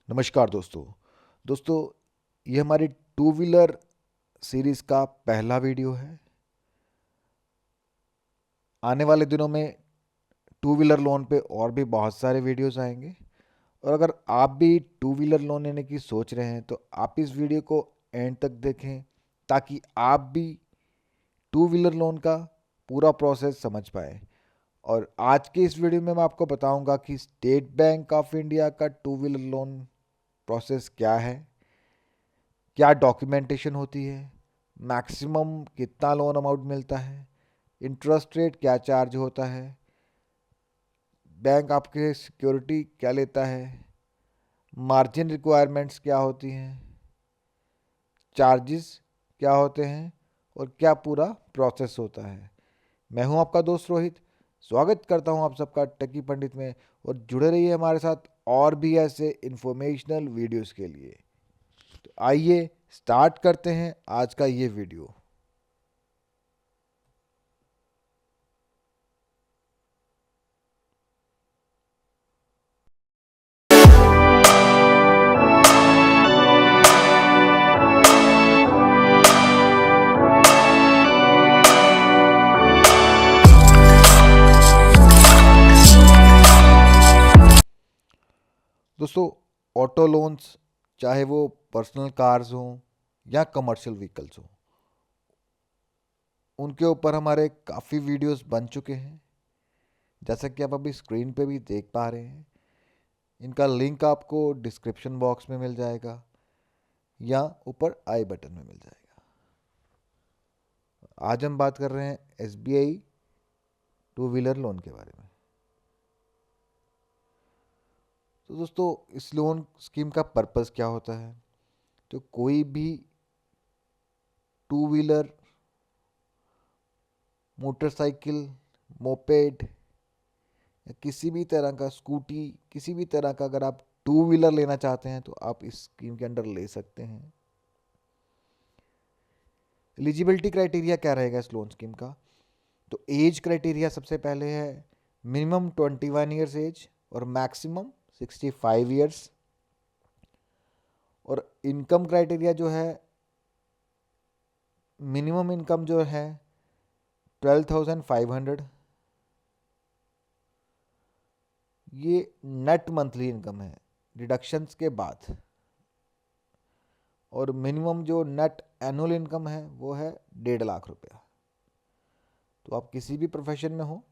नमस्कार दोस्तों ये हमारी टू व्हीलर सीरीज़ का पहला वीडियो है। आने वाले दिनों में टू व्हीलर लोन पे और भी बहुत सारे वीडियोस आएंगे। और अगर आप भी टू व्हीलर लोन लेने की सोच रहे हैं तो आप इस वीडियो को एंड तक देखें ताकि आप भी टू व्हीलर लोन का पूरा प्रोसेस समझ पाएँ। और आज के इस वीडियो में मैं आपको बताऊंगा कि स्टेट बैंक ऑफ इंडिया का टू व्हीलर लोन प्रोसेस क्या है, क्या डॉक्यूमेंटेशन होती है, मैक्सिमम कितना लोन अमाउंट मिलता है, इंटरेस्ट रेट क्या चार्ज होता है, बैंक आपके सिक्योरिटी क्या लेता है, मार्जिन रिक्वायरमेंट्स क्या होती हैं, चार्जेस क्या होते हैं और क्या पूरा प्रोसेस होता है। मैं हूं आपका दोस्त रोहित। स्वागत करता हूं आप सबका टेकी पंडित में और जुड़े रहिए हमारे साथ और भी ऐसे इंफॉर्मेशनल वीडियोस के लिए। तो आइए स्टार्ट करते हैं आज का ये वीडियो। दोस्तों, ऑटो लोन्स चाहे वो पर्सनल कार्स हों या कमर्शियल व्हीकल्स हों, उनके ऊपर हमारे काफ़ी वीडियोस बन चुके हैं, जैसा कि आप अभी स्क्रीन पे भी देख पा रहे हैं। इनका लिंक आपको डिस्क्रिप्शन बॉक्स में मिल जाएगा या ऊपर आई बटन में मिल जाएगा। आज हम बात कर रहे हैं एसबीआई टू व्हीलर लोन के बारे में। तो दोस्तों, इस लोन स्कीम का पर्पस क्या होता है? तो कोई भी टू व्हीलर, मोटरसाइकिल, मोपेड या किसी भी तरह का स्कूटी, किसी भी तरह का अगर आप टू व्हीलर लेना चाहते हैं तो आप इस स्कीम के अंडर ले सकते हैं। एलिजिबिलिटी क्राइटेरिया क्या रहेगा इस लोन स्कीम का? तो एज क्राइटेरिया सबसे पहले है मिनिमम 21 ईयर्स एज और मैक्सिमम 65 ईयर्स। और इनकम क्राइटेरिया जो है, मिनिमम इनकम जो है 12,500, ये नेट मंथली इनकम है डिडक्शंस के बाद। और मिनिमम जो नेट एनुअल इनकम है वो है 1.5 लाख रुपया। तो आप किसी भी प्रोफेशन में हो,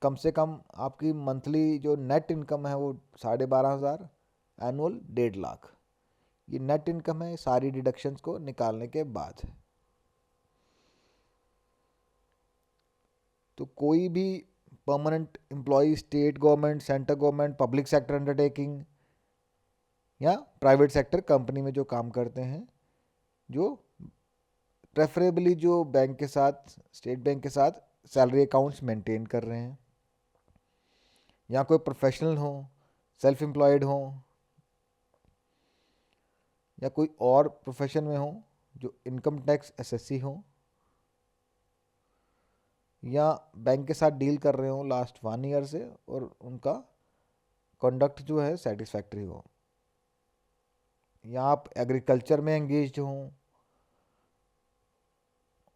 कम से कम आपकी मंथली जो नेट इनकम है वो 12,500, एनुअल 1.5 लाख। ये नेट इनकम है सारी डिडक्शंस को निकालने के बाद। तो कोई भी permanent employee, state government, central government, public sector undertaking या प्राइवेट सेक्टर कंपनी में जो काम करते हैं, जो प्रेफरेबली जो बैंक के साथ, स्टेट बैंक के साथ सैलरी अकाउंट्स मेंटेन कर रहे हैं, या कोई प्रोफेशनल हो, सेल्फ एम्प्लॉयड हो या कोई और प्रोफेशन में हो, जो इनकम टैक्स एसएससी हो या बैंक के साथ डील कर रहे हो लास्ट 1 ईयर से और उनका कंडक्ट जो है सेटिस्फैक्ट्री हो, या आप एग्रीकल्चर में एंगेज हों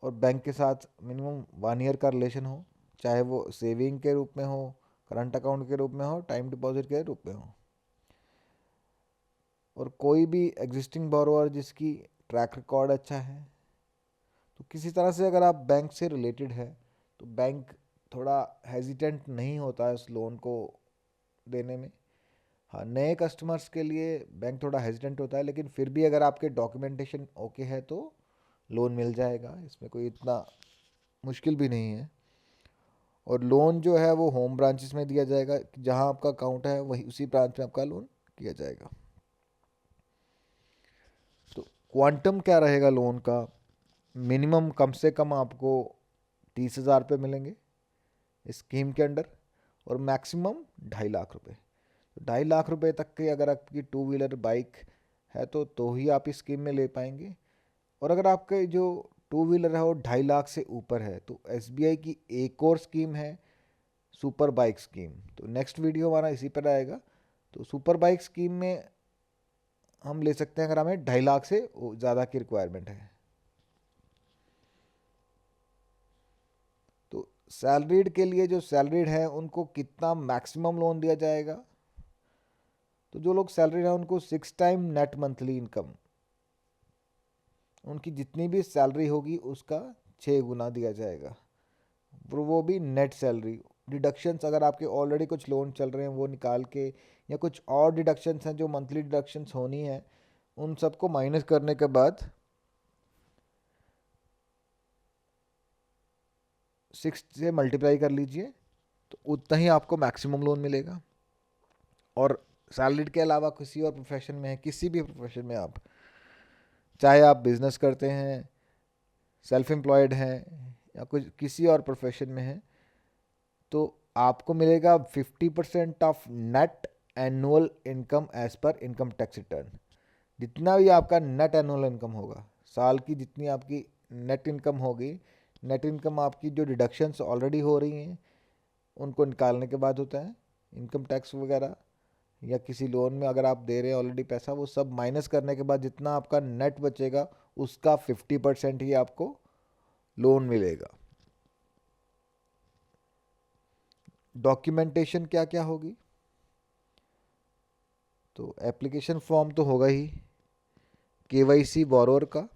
और बैंक के साथ मिनिमम 1 ईयर का रिलेशन हो, चाहे वो सेविंग के रूप में हो, करंट अकाउंट के रूप में हो, टाइम डिपॉजिट के रूप में हो। और कोई भी एग्जिस्टिंग बोरोअर जिसकी ट्रैक रिकॉर्ड अच्छा है। तो किसी तरह से अगर आप बैंक से रिलेटेड है तो बैंक थोड़ा हेजिटेंट नहीं होता है उस लोन को देने में। हाँ, नए कस्टमर्स के लिए बैंक थोड़ा हेजिटेंट होता है, लेकिन फिर भी अगर आपके डॉक्यूमेंटेशन ओके है तो लोन मिल जाएगा। इसमें कोई इतना मुश्किल भी नहीं है। और लोन जो है वो होम ब्रांचेस में दिया जाएगा, जहाँ आपका अकाउंट है वही उसी ब्रांच में आपका लोन किया जाएगा। तो क्वांटम क्या रहेगा लोन का? मिनिमम कम से कम आपको 30,000 रुपये मिलेंगे इस स्कीम के अंडर, और मैक्सिमम 2.5 लाख रुपये। तो 2.5 लाख रुपये तक की अगर आपकी टू व्हीलर बाइक है तो ही आप इस स्कीम में ले पाएंगे। और अगर आपके जो टू व्हीलर है वो 2.5 लाख से ऊपर है तो एसबीआई की एक और स्कीम है, सुपर बाइक स्कीम। तो नेक्स्ट वीडियो हमारा इसी पर आएगा। तो सुपर बाइक स्कीम में हम ले सकते हैं अगर हमें 2.5 लाख से ज़्यादा की रिक्वायरमेंट है। तो सैलरीड के लिए, जो सैलरीड है उनको कितना मैक्सिमम लोन दिया जाएगा? तो जो लोग सैलरीड है उनको 6 टाइम नेट मंथली इनकम, उनकी जितनी भी सैलरी होगी उसका 6 गुना दिया जाएगा, वो भी नेट सैलरी। डिडक्शंस अगर आपके ऑलरेडी कुछ लोन चल रहे हैं वो निकाल के, या कुछ और डिडक्शंस हैं जो मंथली डिडक्शंस होनी है, उन सबको माइनस करने के बाद 6 से मल्टीप्लाई कर लीजिए, तो उतना ही आपको मैक्सिमम लोन मिलेगा। और सैलरीड के अलावा किसी और प्रोफेशन में है, किसी भी प्रोफेशन में आप, चाहे आप बिजनेस करते हैं, सेल्फ एम्प्लॉयड हैं, या कुछ किसी और प्रोफेशन में हैं, तो आपको मिलेगा 50% of net annual income as per income tax return. जितना भी आपका नेट एनुअल इनकम होगा, साल की जितनी आपकी नेट इनकम होगी, नेट इनकम आपकी जो डिडक्शंस ऑलरेडी हो रही हैं उनको निकालने के बाद होता है, इनकम टैक्स वगैरह, या किसी लोन में अगर आप दे रहे हैं ऑलरेडी पैसा, वो सब माइनस करने के बाद जितना आपका नेट बचेगा उसका 50% ही आपको लोन मिलेगा। डॉक्यूमेंटेशन क्या क्या होगी? तो एप्लीकेशन फॉर्म तो होगा ही, केवाईसी बोरोवर का,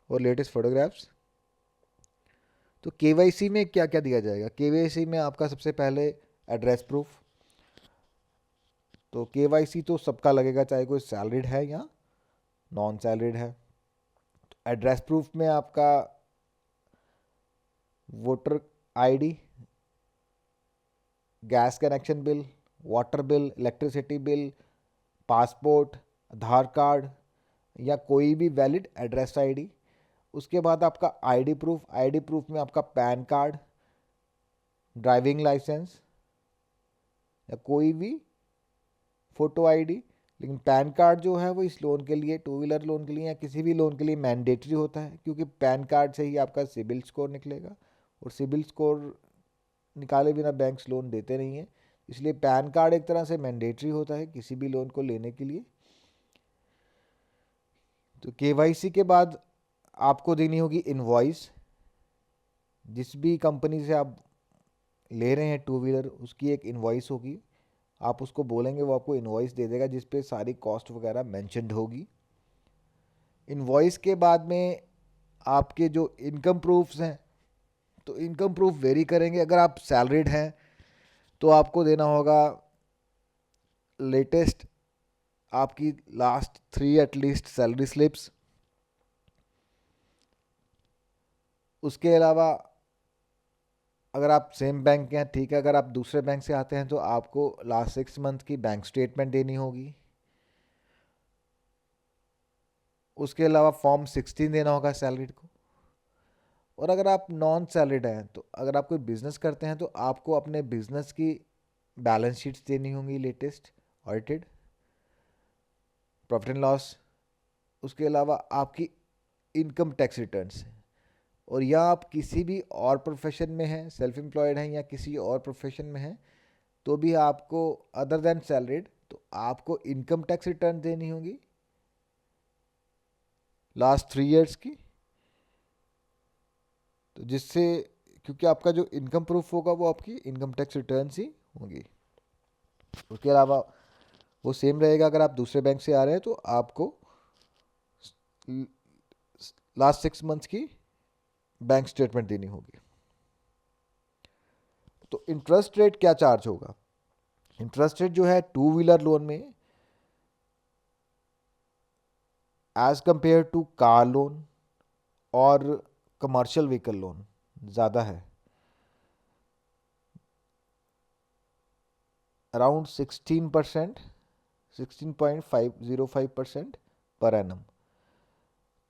और लेटेस्ट फोटोग्राफ्स। तो केवाईसी में क्या क्या दिया जाएगा? केवाईसी में आपका सबसे पहले एड्रेस प्रूफ। तो केवाईसी तो सबका लगेगा, चाहे कोई सैलरीड है या नॉन सैलरीड है। तो एड्रेस प्रूफ में आपका voter ID, gas connection bill, water bill, electricity bill, passport, Aadhaar card, या कोई भी वैलिड एड्रेस आईडी। उसके बाद आपका आईडी प्रूफ, आईडी प्रूफ में आपका पैन कार्ड, ड्राइविंग लाइसेंस, या कोई भी फोटो आईडी। लेकिन पैन कार्ड जो है वो इस लोन के लिए, टू व्हीलर लोन के लिए या किसी भी लोन के लिए मैंडेटरी होता है, क्योंकि पैन कार्ड से ही आपका सिबिल स्कोर निकलेगा, और सिबिल स्कोर निकाले बिना बैंक्स लोन देते नहीं हैं। इसलिए पैन कार्ड एक तरह से मैंडेटरी होता है किसी भी लोन को लेने के लिए। तो केवाईसी के बाद आपको देनी होगी इनवॉइस। जिस भी कंपनी से आप ले रहे हैं टू व्हीलर, उसकी एक इनवॉइस होगी, आप उसको बोलेंगे वो आपको इनवॉइस दे देगा जिस पे सारी कॉस्ट वगैरह मेंशन्ड होगी। इनवॉइस के बाद में आपके जो इनकम प्रूफ्स हैं, तो इनकम प्रूफ वेरी करेंगे। अगर आप सैलरीड हैं तो आपको देना होगा लेटेस्ट आपकी लास्ट 3 एटलीस्ट सैलरी स्लिप्स। उसके अलावा अगर आप सेम बैंक के हैं ठीक है, अगर आप दूसरे बैंक से आते हैं तो आपको लास्ट 6 मंथ की बैंक स्टेटमेंट देनी होगी। उसके अलावा फॉर्म 16 देना होगा सैलरीड को। और अगर आप नॉन सैलरीड हैं, तो अगर आप कोई बिजनेस करते हैं तो आपको अपने बिजनेस की बैलेंस शीट्स देनी होंगी, latest audited, profit and loss. उसके अलावा आपकी इनकम टैक्स रिटर्न्स। और या आप किसी भी और प्रोफेशन में हैं, सेल्फ एम्प्लॉयड हैं या किसी और प्रोफेशन में हैं, तो भी आपको अदर देन सैलरीड, तो आपको इनकम टैक्स रिटर्न देनी होगी लास्ट 3 ईयर्स की। तो जिससे, क्योंकि आपका जो इनकम प्रूफ होगा वो आपकी इनकम टैक्स रिटर्न ही होगी। उसके अलावा वो सेम रहेगा, अगर आप दूसरे बैंक से आ रहे हैं तो आपको लास्ट 6 मंथ्स की बैंक स्टेटमेंट देनी होगी। तो इंटरेस्ट रेट क्या चार्ज होगा? इंटरेस्ट रेट जो है टू व्हीलर लोन में as compared to car loan और कमर्शियल व्हीकल लोन ज़्यादा है, अराउंड 16%, 16.505% पर एनम।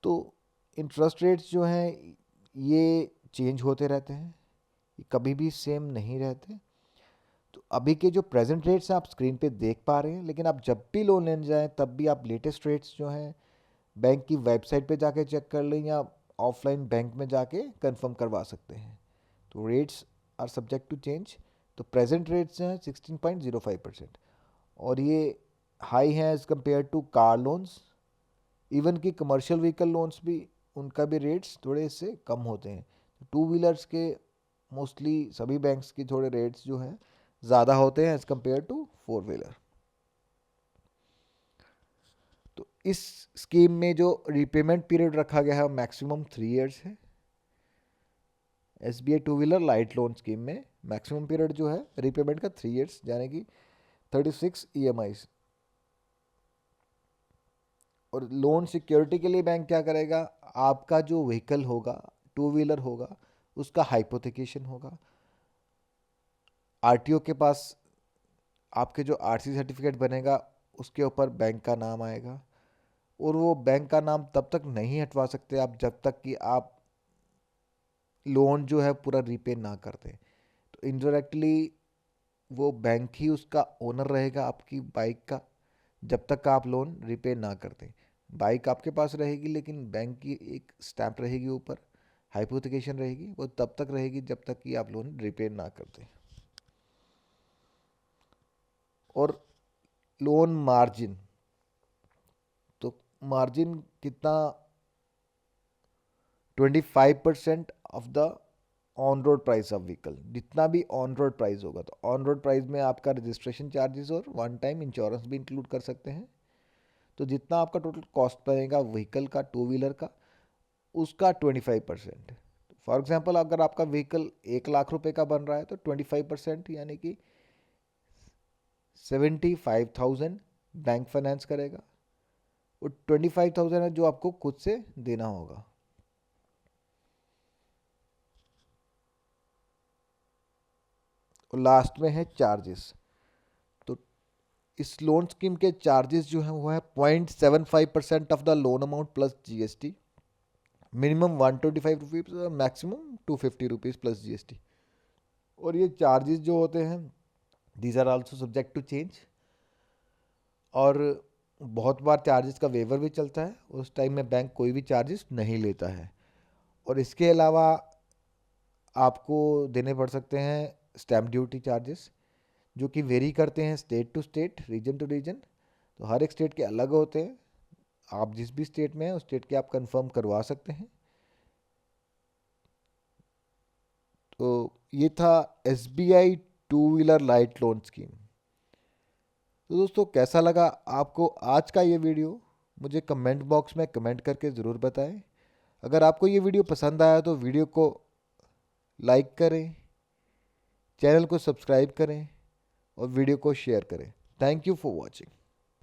तो इंटरेस्ट रेट्स जो हैं ये चेंज होते रहते हैं, ये कभी भी सेम नहीं रहते। तो अभी के जो प्रेजेंट रेट्स हैं आप स्क्रीन पे देख पा रहे हैं, लेकिन आप जब भी लोन लेने जाएं तब भी आप लेटेस्ट रेट्स जो हैं बैंक की वेबसाइट पे जाके चेक कर लें, या ऑफलाइन बैंक में जाके कंफर्म करवा सकते हैं। तो rates are subject to change. तो प्रेजेंट रेट्स हैं 16.05%, और ये हाई हैं as compared to car loans. Even कि कमर्शियल व्हीकल लोन्स भी, उनका भी रेट्स थोड़े इससे कम होते हैं। टू व्हीलर्स के मोस्टली सभी बैंक्स की थोड़े रेट्स जो हैं ज़्यादा होते हैं as compared to four wheeler. तो इस स्कीम में जो रीपेमेंट पीरियड रखा गया है मैक्सिमम 3 इयर्स है। SBI two wheeler light loan scheme में मैक्सिमम पीरियड जो है रीपेमेंट का 3 इयर्स, यानी कि 36 EMIs। और लोन सिक्योरिटी के लिए बैंक क्या करेगा, आपका जो व्हीकल होगा, टू व्हीलर होगा, उसका हाइपोथिकेशन होगा। RTO के पास आपके जो RC सर्टिफिकेट बनेगा उसके ऊपर बैंक का नाम आएगा, और वो बैंक का नाम तब तक नहीं हटवा सकते आप जब तक कि आप लोन जो है पूरा रीपे ना करते। तो इनडायरेक्टली वो बैंक ही उसका ओनर रहेगा आपकी बाइक का, जब तक आप लोन रिपे ना करते। बाइक आपके पास रहेगी लेकिन बैंक की एक स्टैंप रहेगी ऊपर, हाइपोथिकेशन रहेगी, वो तब तक रहेगी जब तक कि आप लोन रिपे ना करते। और लोन मार्जिन, तो मार्जिन कितना, 25% of the on road price of vehicle. जितना भी ऑन रोड प्राइस होगा, तो ऑन रोड प्राइस में आपका रजिस्ट्रेशन चार्जेस और वन टाइम इंश्योरेंस भी इंक्लूड कर सकते हैं। तो जितना आपका टोटल कॉस्ट पड़ेगा व्हीकल का, टू व्हीलर का, उसका 25%। फॉर एग्जांपल अगर आपका व्हीकल 1 लाख रुपए का बन रहा है तो 25% यानी कि 75,000 बैंक फाइनेंस करेगा, और 25,000 है जो आपको खुद से देना होगा। और लास्ट में है चार्जेस। तो इस लोन स्कीम के चार्जेस जो हैं वो है 0.75% of the loan amount plus GST। Minimum 125 rupees और मैक्सिमम 250 रुपीज़ प्लस GST। और ये चार्जेस जो होते हैं these are also subject to change, और बहुत बार चार्जेस का वेवर भी चलता है, उस टाइम में बैंक कोई भी चार्जेस नहीं लेता है। और इसके अलावा आपको देने पड़ सकते हैं स्टैम्प ड्यूटी चार्जेस, जो कि वेरी करते हैं state to state, region to region. तो हर एक स्टेट के अलग होते हैं, आप जिस भी स्टेट में हैं उस स्टेट के आप कंफर्म करवा सकते हैं। तो ये था SBI two wheeler light loan scheme. तो दोस्तों कैसा लगा आपको आज का ये वीडियो, मुझे कमेंट बॉक्स में कमेंट करके ज़रूर बताएं। अगर आपको ये वीडियो पसंद आया तो वीडियो को लाइक करें, चैनल को सब्सक्राइब करें और वीडियो को शेयर करें। Thank you for watching.